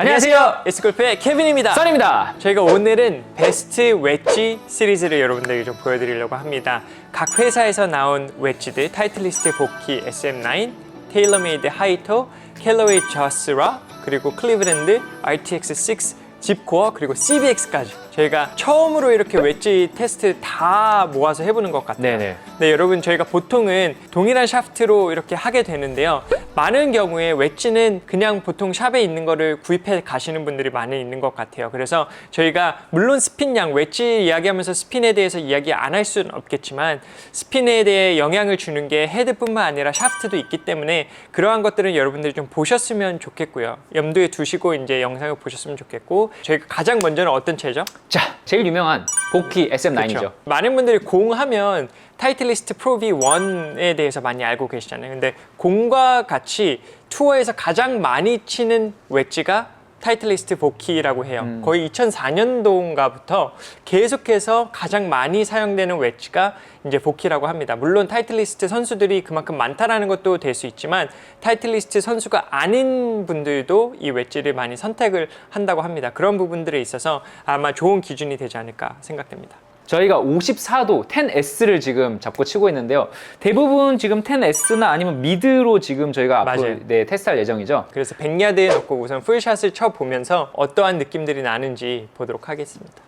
안녕하세요. S골프의 케빈입니다. 써니입니다. 저희가 오늘은 베스트 웨지 시리즈를 여러분들에게 좀 보여드리려고 합니다. 각 회사에서 나온 웨지들, 타이틀리스트 복귀 SM9, 테일러메이드 하이토, 캘러웨이 저스라, 그리고 클리브랜드 RTX6 짚코어, 그리고 CBX까지 저희가 처음으로 이렇게 웨지 테스트 다 모아서 해보는 것 같아요. 네네. 네, 여러분 저희가 보통은 동일한 샤프트로 이렇게 하게 되는데요. 많은 경우에 웨지는 그냥 보통 샵에 있는 거를 구입해 가시는 분들이 많이 있는 것 같아요. 그래서 저희가 물론 스핀량, 웨지 이야기하면서 스핀에 대해서 이야기 안 할 수는 없겠지만 스핀에 대해 영향을 주는 게 헤드뿐만 아니라 샤프트도 있기 때문에 그러한 것들은 여러분들이 좀 보셨으면 좋겠고요. 염두에 두시고 이제 영상을 보셨으면 좋겠고, 저희가 가장 먼저는 어떤 채죠? 자, 제일 유명한 복귀 SM9이죠. 그렇죠. 많은 분들이 공하면 타이틀리스트 프로 V1에 대해서 많이 알고 계시잖아요. 근데 공과 같이 투어에서 가장 많이 치는 웨지가 타이틀리스트 복귀라고 해요. 거의 2004년도인가부터 계속해서 가장 많이 사용되는 웨지가 이제 복귀라고 합니다. 물론 타이틀리스트 선수들이 그만큼 많다라는 것도 될 수 있지만 타이틀리스트 선수가 아닌 분들도 이 웨지를 많이 선택을 한다고 합니다. 그런 부분들에 있어서 아마 좋은 기준이 되지 않을까 생각됩니다. 저희가 54도 10S를 지금 잡고 치고 있는데요. 대부분 지금 10S나 아니면 미드로 지금 저희가 앞으로 맞아요. 테스트할 예정이죠. 그래서 100야드에 넣고 우선 풀샷을 쳐보면서 어떠한 느낌들이 나는지 보도록 하겠습니다.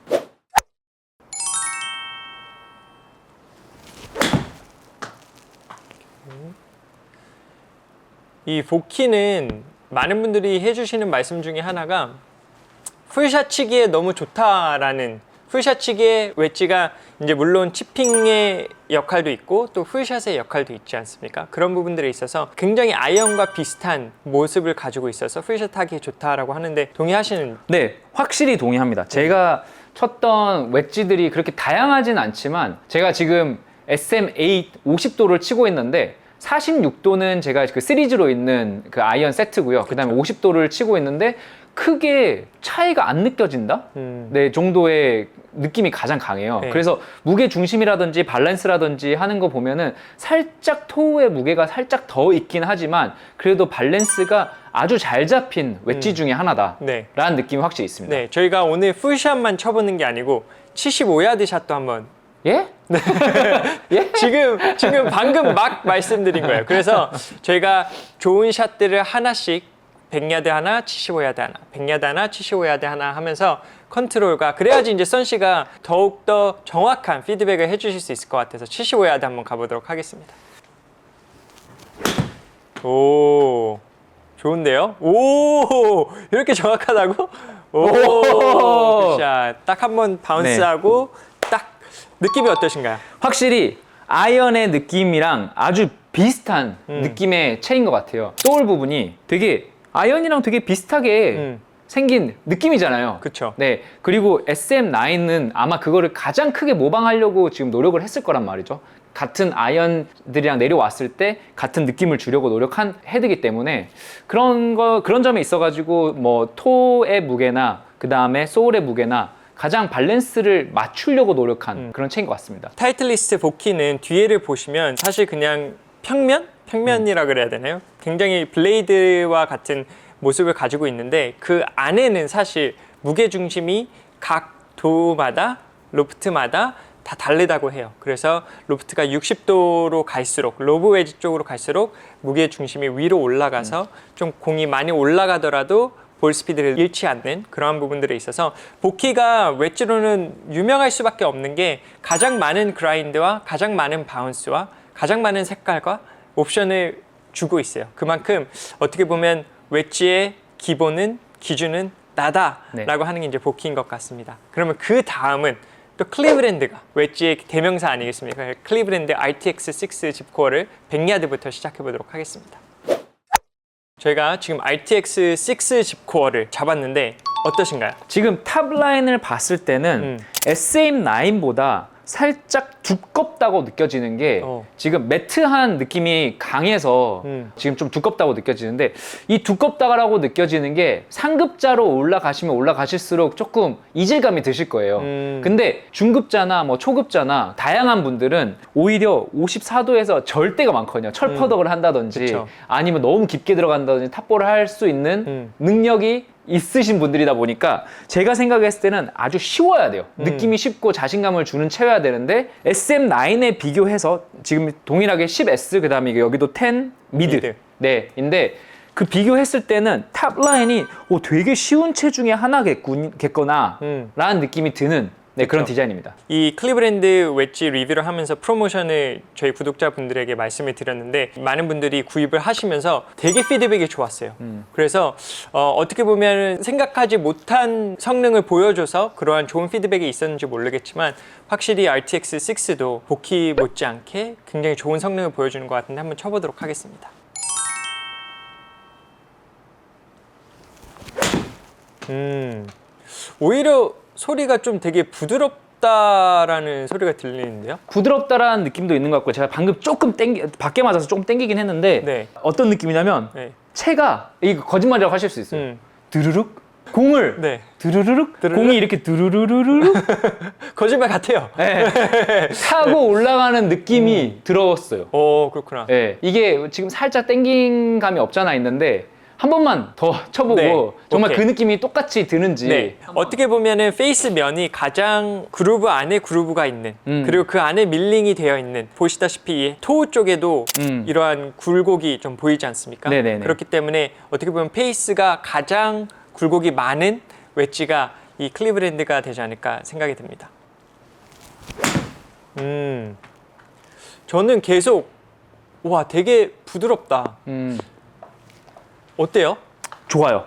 이 복귀는 많은 분들이 해주시는 말씀 중에 하나가 풀샷 치기에 너무 좋다라는, 풀샷 치기에 웨지가 이제 물론 치핑의 역할도 있고 또 풀샷의 역할도 있지 않습니까? 그런 부분들에 있어서 굉장히 아이언과 비슷한 모습을 가지고 있어서 풀샷 하기에 좋다라고 하는데 동의하시는? 네, 확실히 동의합니다. 제가 쳤던 웨지들이 그렇게 다양하진 않지만 제가 지금 SM8 50도를 치고 있는데 46도는 제가 그 시리즈로 있는 그 아이언 세트고요. 그 다음에 50도를 치고 있는데 크게 차이가 안 느껴진다? 네, 정도의 느낌이 가장 강해요. 네. 그래서 무게 중심이라든지 밸런스라든지 하는 거 보면은 살짝 토우의 무게가 살짝 더 있긴 하지만 그래도 밸런스가 아주 잘 잡힌 웨지 중에 하나다 네. 라는 느낌이 확실히 있습니다. 네, 저희가 오늘 풀샷만 쳐보는 게 아니고 75야드 샷도 한번. 예? 예? 지금 방금 막 말씀드린 거예요. 그래서 저희가 좋은 샷들을 하나씩 100야드 하나, 75야드 하나, 100야드 하나, 75야드 하나 하면서 컨트롤과, 그래야지 이제 선 씨가 더욱더 정확한 피드백을 해주실 수 있을 것 같아서 75야드 한번 가보도록 하겠습니다. 오, 좋은데요? 오, 이렇게 정확하다고? 오, 자, 딱 한번 바운스하고 딱 느낌이 어떠신가요? 확실히 아이언의 느낌이랑 아주 비슷한 느낌의 채인 것 같아요. 소울 부분이 되게 아이언이랑 되게 비슷하게 생긴 느낌이잖아요. 그쵸. 네. 그리고 SM9은 아마 그거를 가장 크게 모방하려고 지금 노력을 했을 거란 말이죠. 같은 아이언들이랑 내려왔을 때 같은 느낌을 주려고 노력한 헤드이기 때문에 그런 점에 있어가지고 뭐 토의 무게나 그 다음에 소울의 무게나 가장 밸런스를 맞추려고 노력한 그런 체인 것 같습니다. 타이틀리스트 복귀는 뒤에를 보시면 사실 그냥 평면이라 그래야 되나요? 굉장히 블레이드와 같은 모습을 가지고 있는데 그 안에는 사실 무게중심이 각 도마다, 로프트마다 다 다르다고 해요. 그래서 로프트가 60도로 갈수록, 로브 웨지 쪽으로 갈수록 무게중심이 위로 올라가서 좀 공이 많이 올라가더라도 볼 스피드를 잃지 않는 그러한 부분들에 있어서 복귀가 웨지로는 유명할 수밖에 없는 게 가장 많은 그라인드와 가장 많은 바운스와 가장 많은 색깔과 옵션을 주고 있어요. 그만큼 어떻게 보면 웨지의 기준은 나다라고 하는 게 이제 복귀인 것 같습니다. 그러면 그 다음은 또 클리브랜드가 웨지의 대명사 아니겠습니까? 클리브랜드 RTX6 짚코어를 100야드부터 시작해 보도록 하겠습니다. 저희가 지금 RTX6 짚코어를 잡았는데 어떠신가요? 지금 탑라인을 봤을 때는 SM9보다 살짝 두껍다고 느껴지는 게 지금 매트한 느낌이 강해서 지금 좀 두껍다고 느껴지는데 이 두껍다고 느껴지는 게 상급자로 올라가시면 올라가실수록 조금 이질감이 드실 거예요. 근데 중급자나 뭐 초급자나 다양한 분들은 오히려 54도에서 절대가 많거든요. 철퍼덕을 한다든지 그쵸. 아니면 너무 깊게 들어간다든지 탑볼을 할 수 있는 능력이 있으신 분들이다 보니까 제가 생각했을 때는 아주 쉬워야 돼요. 느낌이 쉽고 자신감을 주는 채여야 되는데 SM9에 비교해서 지금 동일하게 10S 그다음에 여기도 10 미드. 네, 인데 그 비교했을 때는 탑 라인이 되게 쉬운 채 중에 하나겠거나 라는 느낌이 드는 그런 디자인입니다. 이 클리브랜드 웨지 리뷰를 하면서 프로모션을 저희 구독자분들에게 말씀을 드렸는데 많은 분들이 구입을 하시면서 되게 피드백이 좋았어요. 그래서 어떻게 보면 생각하지 못한 성능을 보여줘서 그러한 좋은 피드백이 있었는지 모르겠지만 확실히 RTX 6도 복귀 못지않게 굉장히 좋은 성능을 보여주는 것 같은데 한번 쳐보도록 하겠습니다. 오히려 소리가 좀 되게 부드럽다라는 소리가 들리는데요? 부드럽다라는 느낌도 있는 것 같고 제가 방금 조금 밖에 맞아서 조금 땡기긴 했는데 네. 어떤 느낌이냐면 네. 채가 이거 거짓말이라고 하실 수 있어요. 드르륵 공을 네. 드르륵 공이 이렇게 드르르르르 거짓말 같아요. 네. 타고 올라가는 느낌이 들었어요. 그렇구나. 네. 이게 지금 살짝 땡긴 감이 없잖아 있는데 한 번만 더 쳐보고 네, 정말 오케이. 그 느낌이 똑같이 드는지. 네. 어떻게 보면은 페이스 면이 가장 그루브 안에 그루브가 있는 그리고 그 안에 밀링이 되어 있는 보시다시피 토우 쪽에도 이러한 굴곡이 좀 보이지 않습니까? 네네네. 그렇기 때문에 어떻게 보면 페이스가 가장 굴곡이 많은 웨지가 이 클리브랜드가 되지 않을까 생각이 듭니다. 저는 계속 와 되게 부드럽다. 어때요? 좋아요.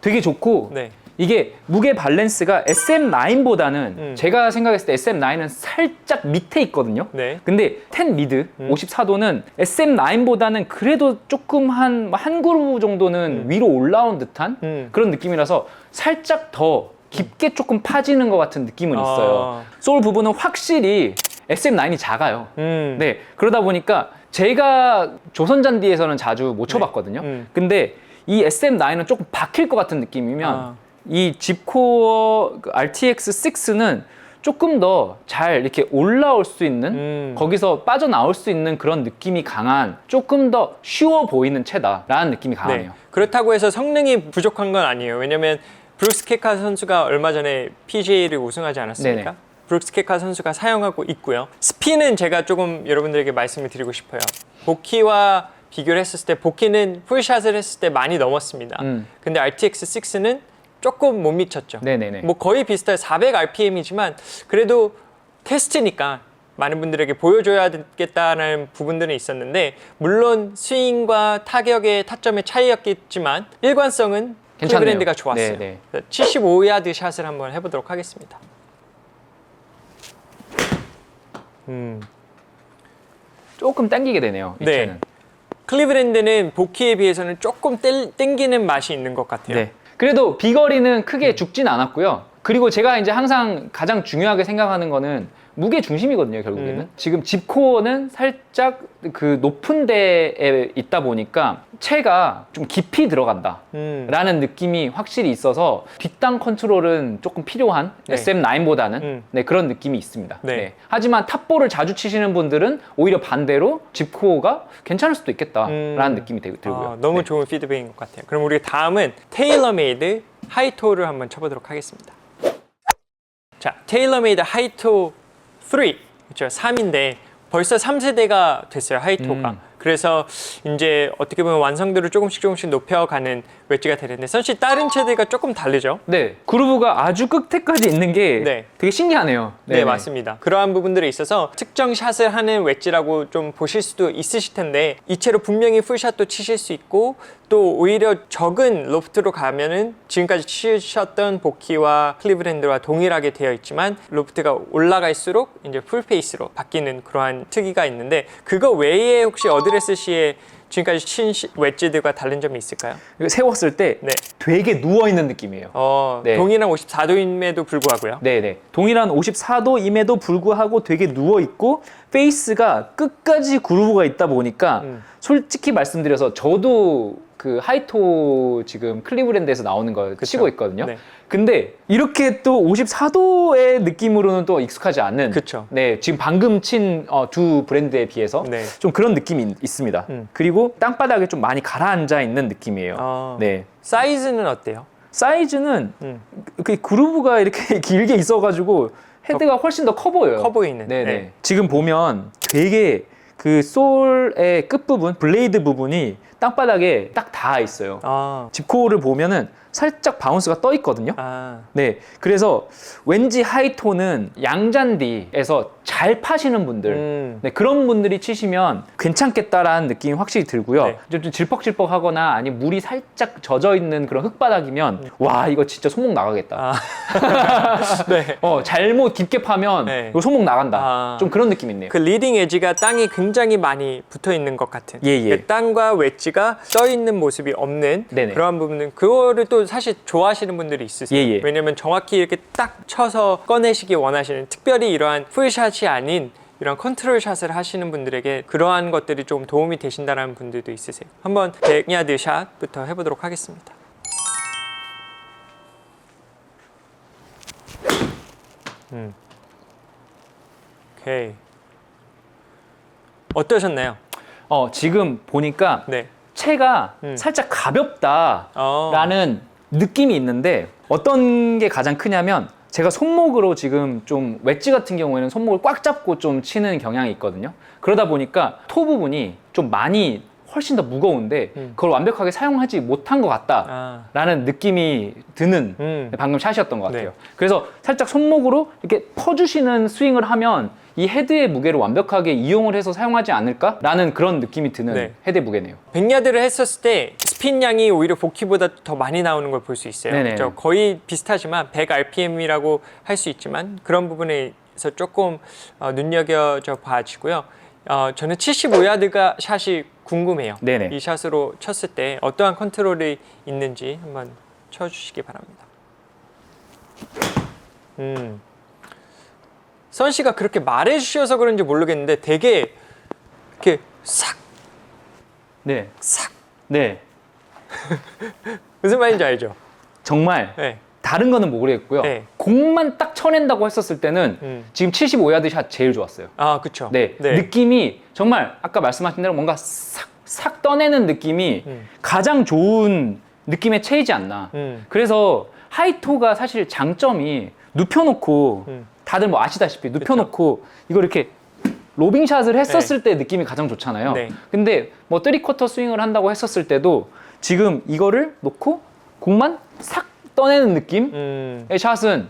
되게 좋고 네. 이게 무게 밸런스가 SM9보다는 제가 생각했을 때 SM9은 살짝 밑에 있거든요. 네. 근데 10 미드 54도는 SM9보다는 그래도 조금 한 그루브 정도는 위로 올라온 듯한 그런 느낌이라서 살짝 더 깊게 조금 파지는 것 같은 느낌은 있어요. 소울 부분은 확실히 SM9이 작아요. 네. 그러다 보니까 제가 조선잔디에서는 자주 못 쳐봤거든요. 근데 이 SM9은 조금 박힐 것 같은 느낌이면 이 집코어 RTX 6는 조금 더 잘 이렇게 올라올 수 있는 거기서 빠져나올 수 있는 그런 느낌이 강한 조금 더 쉬워 보이는 채다라는 느낌이 강하네요. 네. 그렇다고 해서 성능이 부족한 건 아니에요. 왜냐면 브룩스 케카 선수가 얼마 전에 PGA를 우승하지 않았습니까? 네네. 브룩스 케카 선수가 사용하고 있고요. 스피는 제가 조금 여러분들에게 말씀을 드리고 싶어요. 복귀와 비교를 했을 때 복귀는 풀샷을 했을 때 많이 넘었습니다. 근데 RTX 6는 조금 못 미쳤죠. 네네네. 뭐 거의 비슷해요. 400 RPM이지만 그래도 테스트니까 많은 분들에게 보여줘야겠다는 부분들은 있었는데 물론 스윙과 타격의 타점의 차이였겠지만 일관성은 클리브랜드가 좋았어요. 네네. 75야드 샷을 한번 해보도록 하겠습니다. 조금 당기게 되네요. 이 네. 채는. 클리브랜드는 복귀에 비해서는 조금 땡기는 맛이 있는 것 같아요. 네. 그래도 비거리는 크게 죽진 않았고요. 그리고 제가 이제 항상 가장 중요하게 생각하는 거는 무게 중심이거든요, 결국에는. 지금 집코어는 살짝 그 높은 데에 있다 보니까 채가 좀 깊이 들어간다 라는 느낌이 확실히 있어서 뒷땅 컨트롤은 조금 필요한 네. SM9보다는 네, 그런 느낌이 있습니다. 네. 네. 하지만 탑볼을 자주 치시는 분들은 오히려 반대로 집코어가 괜찮을 수도 있겠다라는 느낌이 들고요. 너무 네. 좋은 피드백인 것 같아요. 그럼 우리 다음은 테일러메이드 하이토를 한번 쳐보도록 하겠습니다. 자, 테일러메이드 하이토 3, 그렇죠? 3인데 벌써 3세대가 됐어요, 하이토가. 그래서 이제 어떻게 보면 완성도를 조금씩 높여가는 웨지가 되는데 선씨 다른 채들과 조금 다르죠? 네, 그루브가 아주 끝에까지 있는 게 네. 되게 신기하네요. 네, 네네. 맞습니다. 그러한 부분들에 있어서 특정 샷을 하는 웨지라고 좀 보실 수도 있으실 텐데 이 채로 분명히 풀샷도 치실 수 있고 또 오히려 적은 로프트로 가면은 지금까지 치셨던 복귀와 클리브랜드와 동일하게 되어 있지만 로프트가 올라갈수록 이제 풀페이스로 바뀌는 그러한 특이가 있는데 그거 외에 혹시 어드레스 시에 지금까지 친 웨지들과 다른 점이 있을까요? 이거 세웠을 때 네. 되게 누워있는 느낌이에요. 네. 동일한 54도임에도 불구하고요. 네네. 동일한 54도임에도 불구하고 되게 누워있고 페이스가 끝까지 그루브가 있다 보니까 솔직히 말씀드려서 저도 그 하이토 지금 클리브랜드에서 나오는 거 치고 있거든요. 네. 근데 이렇게 또 54도의 느낌으로는 또 익숙하지 않는 그쵸. 네, 지금 방금 친 두 브랜드에 비해서 네. 좀 그런 느낌이 있습니다. 그리고 땅바닥에 좀 많이 가라앉아 있는 느낌이에요. 네. 사이즈는 어때요? 사이즈는 그 그루브가 이렇게 길게 있어가지고 헤드가 훨씬 더 커 보여요. 커 보이는. 네네. 네. 지금 보면 되게 그 솔의 끝부분, 블레이드 부분이 땅바닥에 딱 닿아 있어요. 아, 짚코어를 보면은 살짝 바운스가 떠 있거든요. 아, 네, 그래서 왠지 하이톤은 양잔디에서 잘 파시는 분들, 네, 그런 분들이 치시면 괜찮겠다라는 느낌이 확실히 들고요. 네. 좀 질퍽질퍽하거나 아니면 물이 살짝 젖어 있는 그런 흙바닥이면 와 이거 진짜 손목 나가겠다. 아. 네. 잘못 깊게 파면 네. 이거 손목 나간다. 아. 좀 그런 느낌 있네요. 그 리딩 엣지가 땅이 굉장히 많이 붙어 있는 것 같은. 예, 예. 그 땅과 웨지가 떠 있는 모습이 없는 네네. 그러한 부분은 그거를 또 사실 좋아하시는 분들이 있으세요. 예, 예. 왜냐면 정확히 이렇게 딱 쳐서 꺼내시기 원하시는, 특별히 이러한 풀샷이 아닌 이런 컨트롤 샷을 하시는 분들에게 그러한 것들이 좀 도움이 되신다는 분들도 있으세요. 한번 100야드 샷부터 해보도록 하겠습니다. 오케이. 어떠셨나요? 지금 보니까 네. 채가 살짝 가볍다라는 느낌이 있는데 어떤 게 가장 크냐면 제가 손목으로 지금 좀 웨지 같은 경우에는 손목을 꽉 잡고 좀 치는 경향이 있거든요. 그러다 보니까 토 부분이 좀 많이 훨씬 더 무거운데 그걸 완벽하게 사용하지 못한 것 같다라는 느낌이 드는 방금 샷이었던 것 같아요. 네. 그래서 살짝 손목으로 이렇게 퍼주시는 스윙을 하면 이 헤드의 무게를 완벽하게 이용을 해서 사용하지 않을까라는 그런 느낌이 드는 네. 헤드의 무게네요. 100야드를 했었을 때 스핀 양이 오히려 복귀보다 더 많이 나오는 걸 볼 수 있어요. 네네. 그렇죠? 거의 비슷하지만 100 RPM이라고 할 수 있지만 그런 부분에서 조금 눈여겨져 봐지고요. 저는 75야드가 샷이 궁금해요. 네네. 이 샷으로 쳤을 때 어떠한 컨트롤이 있는지 한번 쳐주시기 바랍니다. 선 씨가 그렇게 말해주셔서 그런지 모르겠는데 되게 이렇게 싹 네. 싹 네. 무슨 말인지 알죠? 정말 네. 다른 거는 모르겠고요. 네. 공만 딱 쳐낸다고 했었을 때는 지금 75야드 샷 제일 좋았어요. 아, 그쵸. 네. 느낌이 정말 아까 말씀하신 대로 뭔가 싹 떠내는 느낌이 가장 좋은 느낌의 채이지 않나. 그래서 하이토가 사실 장점이 눕혀놓고 다들 뭐 아시다시피 눕혀놓고 이거 이렇게 로빙샷을 했었을 때 느낌이 가장 좋잖아요. 네. 근데 뭐 3쿼터 스윙을 한다고 했었을 때도 지금 이거를 놓고 공만 싹 떠내는 느낌의 샷은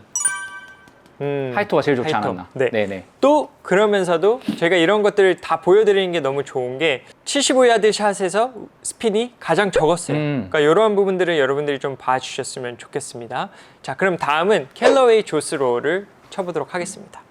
하이토가 제일 좋지 하이토. 않았나. 네. 네네. 또 그러면서도 제가 이런 것들을 다 보여드리는 게 너무 좋은 게 75야드 샷에서 스핀이 가장 적었어요. 그러니까 이러한 부분들을 여러분들이 좀 봐주셨으면 좋겠습니다. 자, 그럼 다음은 캘러웨이 조스로를 쳐보도록 하겠습니다.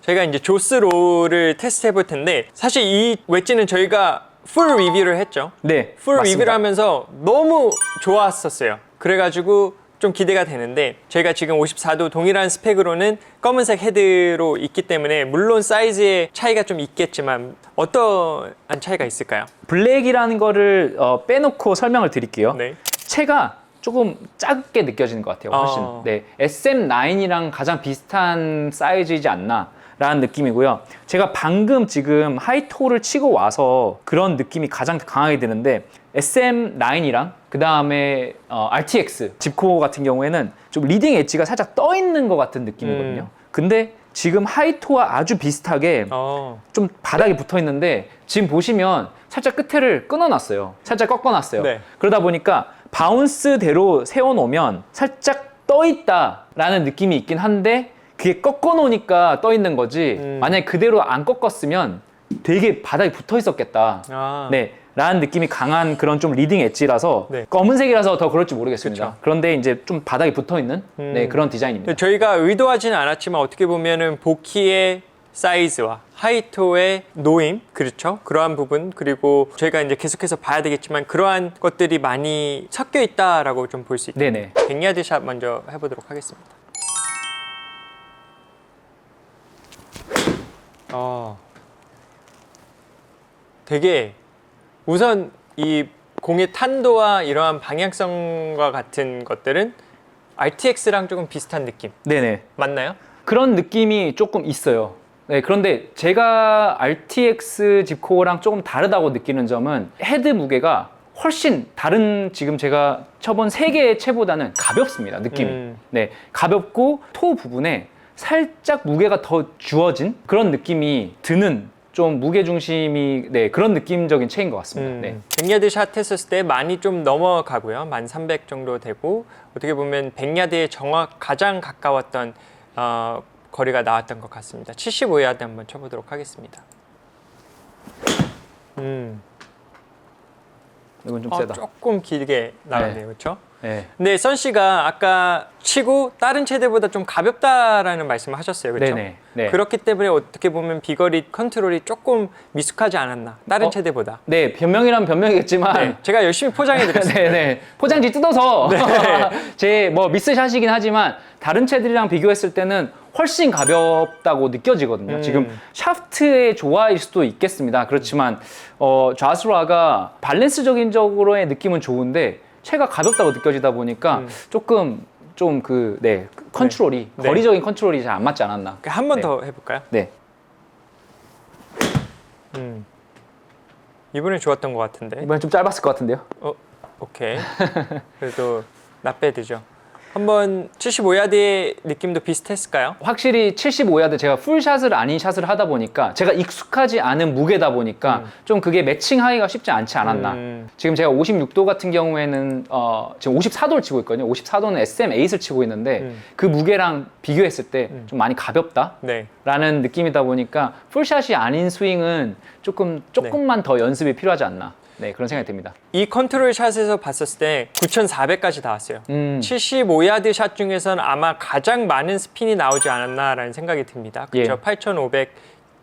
저희가 이제 조스로를 테스트 해볼 텐데 사실 이 웨지는 저희가 풀 리뷰를 했죠. 네. 풀 맞습니다. 리뷰를 하면서 너무 좋았었어요. 그래가지고 좀 기대가 되는데 저희가 지금 54도 동일한 스펙으로는 검은색 헤드로 있기 때문에 물론 사이즈의 차이가 좀 있겠지만 어떠한 차이가 있을까요? 블랙이라는 거를 빼놓고 설명을 드릴게요. 네. 채가 조금 작게 느껴지는 것 같아요. 훨씬. 네, SM9이랑 가장 비슷한 사이즈이지 않나 라는 느낌이고요. 제가 방금 지금 하이토를 치고 와서 그런 느낌이 가장 강하게 드는데 SM9이랑 그 다음에 RTX 짚코어 같은 경우에는 좀 리딩 엣지가 살짝 떠 있는 것 같은 느낌이거든요. 근데 지금 하이토와 아주 비슷하게 좀 바닥에 붙어 있는데 지금 보시면 살짝 끝에를 끊어놨어요. 살짝 꺾어놨어요. 네. 그러다 보니까 바운스대로 세워놓으면 살짝 떠 있다라는 느낌이 있긴 한데 그게 꺾어놓으니까 떠 있는 거지 만약에 그대로 안 꺾었으면 되게 바닥에 붙어 있었겠다. 네. 라는 느낌이 강한 그런 좀 리딩 엣지라서 네. 검은색이라서 더 그럴지 모르겠습니다. 그쵸. 그런데 이제 좀 바닥에 붙어 있는 네, 그런 디자인입니다. 저희가 의도하지는 않았지만 어떻게 보면은 보키의 사이즈와 하이토의 노임, 그렇죠? 그러한 부분, 그리고 저희가 이제 계속해서 봐야 되겠지만 그러한 것들이 많이 섞여 있다라고 좀 볼 수 있겠네요. 네네. 100야드 샷 먼저 해보도록 하겠습니다. 되게 우선 이 공의 탄도와 이러한 방향성과 같은 것들은 RTX랑 조금 비슷한 느낌 네네. 맞나요? 그런 느낌이 조금 있어요. 네, 그런데 제가 RTX 짚코어랑 조금 다르다고 느끼는 점은 헤드 무게가 훨씬 다른 지금 제가 쳐본 3개의 채보다는 가볍습니다. 느낌이. 네, 가볍고 토 부분에 살짝 무게가 더 주어진 그런 느낌이 드는 좀 무게 중심이 네, 그런 느낌적인 채인 것 같습니다. 네. 100야드 샷 했었을 때 많이 좀 넘어가고요. 1300 정도 되고 어떻게 보면 100야드에 가장 가까웠던 거리가 나왔던 것 같습니다. 75야드 한번 쳐보도록 하겠습니다. 이건 좀 세다. 조금 길게 나왔네요. 그렇죠? 네. 근데 선 씨가 아까 치고 다른 채들보다 좀 가볍다라는 말씀을 하셨어요. 그렇죠? 네네. 네. 그렇기 때문에 어떻게 보면 비거리 컨트롤이 조금 미숙하지 않았나. 다른 채들보다. 네, 변명이란 변명이겠지만 네, 제가 열심히 포장해 드렸습니다. 네네. 포장지 뜯어서 제 뭐 미스샷이긴 하지만 다른 채들이랑 비교했을 때는 훨씬 가볍다고 느껴지거든요. 지금 샤프트의 조화일 수도 있겠습니다. 그렇지만 좌스라가 밸런스적인 적으로의 느낌은 좋은데 채가 가볍다고 느껴지다 보니까 조금 좀 컨트롤이 네. 거리적인 컨트롤이 잘 안 맞지 않았나. 한 번 네. 더 해볼까요? 네. 이번엔 좋았던 것 같은데. 이번엔 좀 짧았을 것 같은데요. 오케이. 그래도 나빼드죠. 한번 75야드의 느낌도 비슷했을까요? 확실히 75야드 제가 풀샷을 아닌 샷을 하다 보니까 제가 익숙하지 않은 무게다 보니까 좀 그게 매칭하기가 쉽지 않지 않았나. 지금 제가 56도 같은 경우에는 지금 54도를 치고 있거든요. 54도는 SM8을 치고 있는데 그 무게랑 비교했을 때 좀 많이 가볍다. 네. 라는 느낌이다 보니까 풀샷이 아닌 스윙은 조금만 더 연습이 필요하지 않나. 네, 그런 생각이 듭니다. 이 컨트롤 샷에서 봤었을 때 9,400까지 나왔어요. 75야드 샷 중에서는 아마 가장 많은 스핀이 나오지 않았나라는 생각이 듭니다. 그렇죠? 예. 8,500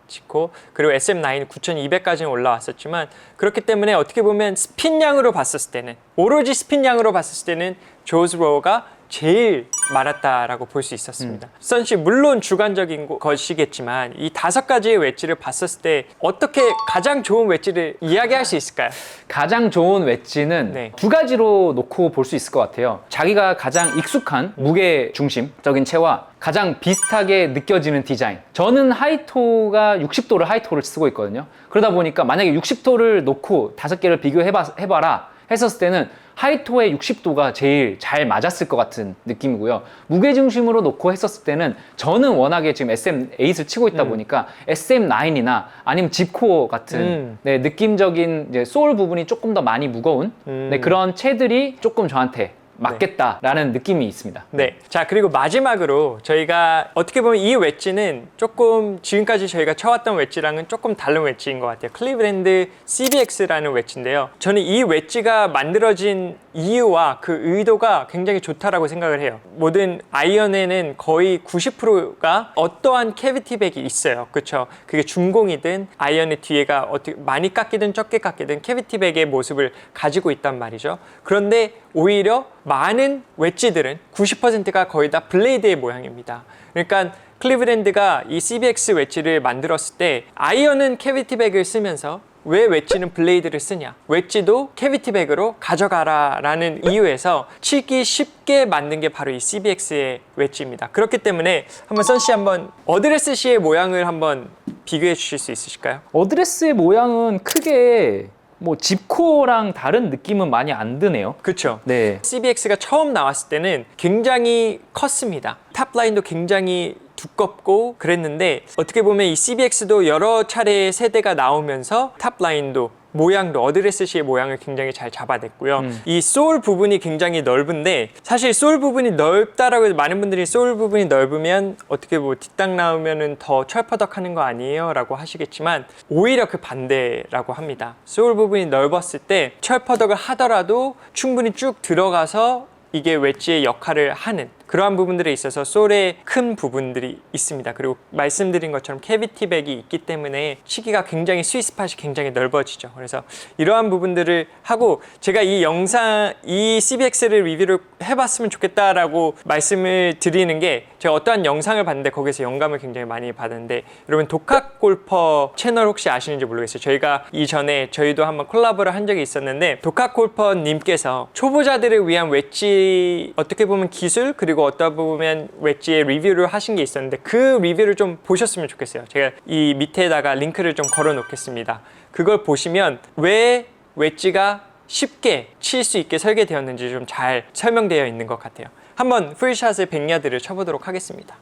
치고 그리고 SM9 9,200까지는 올라왔었지만 그렇기 때문에 어떻게 보면 스핀량으로 봤었을 때는 오로지 스핀량으로 봤었을 때는 조스로가 제일 많았다라고 볼 수 있었습니다. 선씨 물론 주관적인 것이겠지만 이 5가지의 웨지를 봤었을 때 어떻게 가장 좋은 웨지를 이야기할 수 있을까요? 가장 좋은 웨지는 네. 2가지로 놓고 볼 수 있을 것 같아요. 자기가 가장 익숙한 무게 중심적인 채와 가장 비슷하게 느껴지는 디자인. 저는 하이토가 60도를 하이토를 쓰고 있거든요. 그러다 보니까 만약에 60도를 놓고 5개를 비교해봐라 했었을 때는 하이토의 60도가 제일 잘 맞았을 것 같은 느낌이고요. 무게중심으로 놓고 했었을 때는 저는 워낙에 지금 SM8을 치고 있다 보니까 SM9이나 아니면 짚코어 같은 네, 느낌적인 이제 소울 부분이 조금 더 많이 무거운 네, 그런 채들이 조금 저한테 맞겠다라는 느낌이 있습니다. 네. 자, 그리고 마지막으로 저희가 어떻게 보면 이 웨지는 조금 지금까지 저희가 쳐왔던 웨지랑은 조금 다른 웨지인 것 같아요. 클리브랜드 CBX라는 웨지인데요. 저는 이 웨지가 만들어진 이유와 그 의도가 굉장히 좋다라고 생각을 해요. 모든 아이언에는 거의 90%가 어떠한 캐비티 백이 있어요. 그렇죠? 그게 중공이든 아이언의 뒤에가 어떻게 많이 깎이든 적게 깎이든 캐비티 백의 모습을 가지고 있단 말이죠. 그런데 오히려 많은 웨지들은 90%가 거의 다 블레이드의 모양입니다. 그러니까 클리브랜드가 이 CBX 웨지를 만들었을 때 아이언은 캐비티 백을 쓰면서 왜 웨지는 블레이드를 쓰냐? 웨지도 캐비티 백으로 가져가라 라는 이유에서 치기 쉽게 만든 게 바로 이 CBX의 웨지입니다. 그렇기 때문에 한번 선씨 한번 어드레스 C의 모양을 한번 비교해 주실 수 있으실까요? 어드레스의 모양은 크게 뭐 짚코어랑 다른 느낌은 많이 안 드네요. 그렇죠. 네. CBX가 처음 나왔을 때는 굉장히 컸습니다. 탑라인도 굉장히 두껍고 그랬는데 어떻게 보면 이 CBX도 여러 차례의 세대가 나오면서 탑라인도 모양도 어드레스 C의 모양을 굉장히 잘 잡아냈고요. 이 소울 부분이 굉장히 넓은데 사실 소울 부분이 넓다라고 해서 많은 분들이 소울 부분이 넓으면 어떻게 뭐 뒷땅 나오면은 더 철퍼덕하는 거 아니에요? 라고 하시겠지만 오히려 그 반대라고 합니다. 소울 부분이 넓었을 때 철퍼덕을 하더라도 충분히 쭉 들어가서 이게 웨지의 역할을 하는 그러한 부분들에 있어서 솔의 큰 부분들이 있습니다. 그리고 말씀드린 것처럼 캐비티 백이 있기 때문에 치기가 굉장히 스윗스팟이 굉장히 넓어지죠. 그래서 이러한 부분들을 하고 제가 이 CBX를 리뷰를 해봤으면 좋겠다라고 말씀을 드리는 게 제가 어떠한 영상을 봤는데 거기서 영감을 굉장히 많이 받았는데 여러분 독학골퍼 채널 혹시 아시는지 모르겠어요. 저희가 이전에 저희도 한번 콜라보를 한 적이 있었는데 독학골퍼 님께서 초보자들을 위한 웨지 어떻게 보면 기술 그리고 어떠 보면 웨지의 리뷰를 하신 게 있었는데 그 리뷰를 좀 보셨으면 좋겠어요. 제가 이 밑에다가 링크를 좀 걸어 놓겠습니다. 그걸 보시면 왜 웨지가 쉽게 칠 수 있게 설계되었는지 좀 잘 설명되어 있는 것 같아요. 한번 풀샷의 100야드를 쳐보도록 하겠습니다.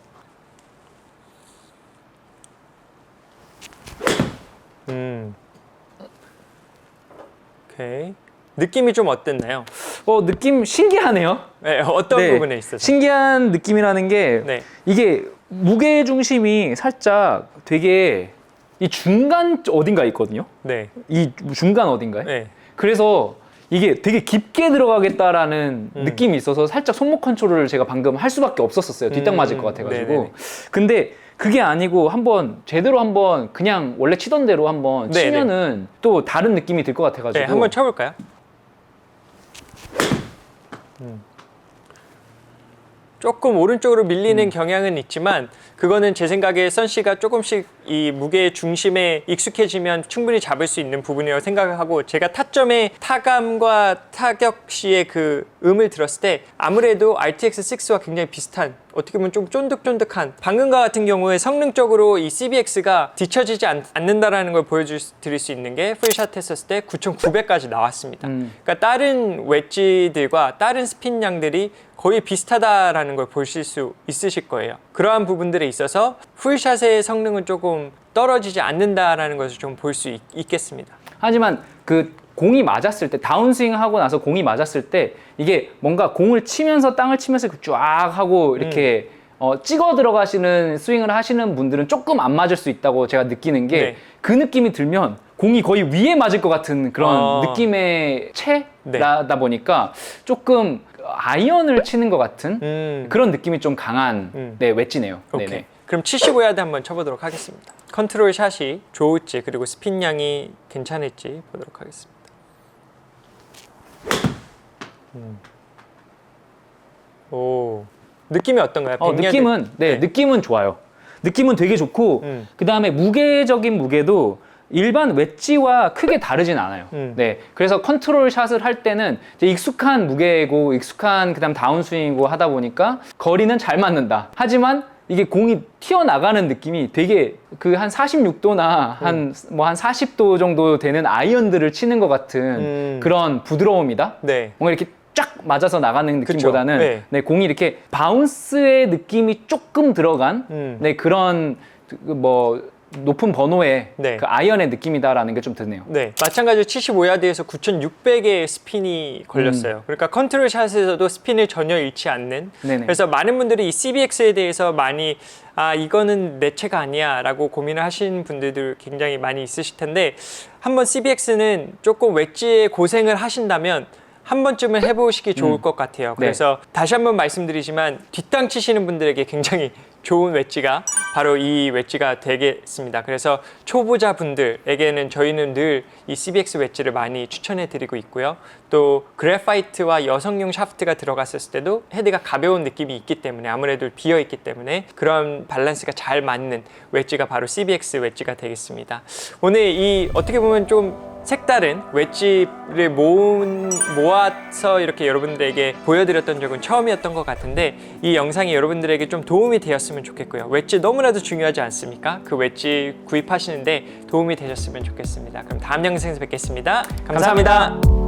오케이. 느낌이 좀 어땠나요? 느낌 신기하네요. 네, 어떤 네, 부분에 있어서? 신기한 느낌이라는 게 네. 이게 무게 중심이 살짝 되게 이 중간 어딘가에 있거든요. 네. 이 중간 어딘가에. 네. 그래서 이게 되게 깊게 들어가겠다라는 느낌이 있어서 살짝 손목 컨트롤을 제가 방금 할 수밖에 없었어요. 뒷땅 맞을 것 같아가지고. 네네네. 근데 그게 아니고 한번 제대로 한번 그냥 원래 치던 대로 한번 네네. 치면은 또 다른 느낌이 들 것 같아가지고. 네, 한번 쳐볼까요? 조금 오른쪽으로 밀리는 경향은 있지만 그거는 제 생각에 선씨가 조금씩 이 무게의 중심에 익숙해지면 충분히 잡을 수 있는 부분이라고 생각을 하고, 제가 타점의 타감과 타격 시의 그 음을 들었을 때 아무래도 RTX6와 굉장히 비슷한, 어떻게 보면 좀 쫀득쫀득한, 방금과 같은 경우에 성능적으로 이 CBX가 뒤처지지 않는다라는 걸 보여드릴 수 있는 게 풀샷 했었을 때 9,900까지 나왔습니다. 그러니까 다른 웨지들과 다른 스핀량들이 거의 비슷하다라는 걸 보실 수 있으실 거예요. 그러한 부분들에 있어서 풀샷의 성능은 조금 떨어지지 않는다라는 것을 좀 볼 수 있겠습니다. 하지만 그 공이 맞았을 때, 다운스윙 하고 나서 공이 맞았을 때 이게 뭔가 공을 치면서 땅을 치면서 쫙 하고 이렇게 찍어 들어가시는 스윙을 하시는 분들은 조금 안 맞을 수 있다고 제가 느끼는 게, 그 느낌이 들면 공이 거의 위에 맞을 것 같은 그런 느낌의 채라다 보니까 조금 아이언을 치는 것 같은 그런 느낌이 좀 강한 웨지네요. 오케이. 네네. 그럼 75야드 한번 쳐보도록 하겠습니다. 컨트롤 샷이 좋을지, 그리고 스핀량이 괜찮을지 보도록 하겠습니다. 오, 느낌이 어떤가요? 100야드? 느낌은 느낌은 좋아요. 느낌은 되게 좋고, 그 다음에 무게적인 무게도 일반 웨지와 크게 다르진 않아요. 네, 그래서 컨트롤 샷을 할 때는 이제 익숙한 무게고 익숙한 그다음 다운스윙이고 하다 보니까 거리는 잘 맞는다. 하지만 이게 공이 튀어나가는 느낌이 되게 그 한 46도나 한 40도 정도 되는 아이언들을 치는 것 같은 그런 부드러움이다. 네. 뭔가 이렇게 쫙 맞아서 나가는 느낌보다는 그쵸. 네. 공이 이렇게 바운스의 느낌이 조금 들어간 그런 뭐 높은 번호의 그 아이언의 느낌이다라는 게 좀 드네요. 네, 마찬가지로 75야드에서 9,600의 스핀이 걸렸어요. 그러니까 컨트롤 샷에서도 스핀을 전혀 잃지 않는. 네네. 그래서 많은 분들이 이 CBX에 대해서 많이 이거는 내 채가 아니야 라고 고민을 하시는 분들도 굉장히 많이 있으실 텐데, 한번 CBX는 조금 웨지에 고생을 하신다면 한 번쯤은 해보시기 좋을 것 같아요. 그래서 다시 한번 말씀드리지만 뒷땅 치시는 분들에게 굉장히 좋은 웨지가 바로 이 웨지가 되겠습니다. 그래서 초보자 분들에게는 저희는 늘 이 CBX 웨지를 많이 추천해 드리고 있고요. 또 그래파이트와 여성용 샤프트가 들어갔을 때도 헤드가 가벼운 느낌이 있기 때문에, 아무래도 비어 있기 때문에 그런 밸런스가 잘 맞는 웨지가 바로 CBX 웨지가 되겠습니다. 오늘 이 어떻게 보면 좀 색다른 웨지를 모아서 이렇게 여러분들에게 보여드렸던 적은 처음이었던 것 같은데, 이 영상이 여러분들에게 좀 도움이 되었으면 좋겠고요. 웨지 너무나도 중요하지 않습니까? 그 웨지 구입하시는데 도움이 되셨으면 좋겠습니다. 그럼 다음 영상에서 뵙겠습니다. 감사합니다.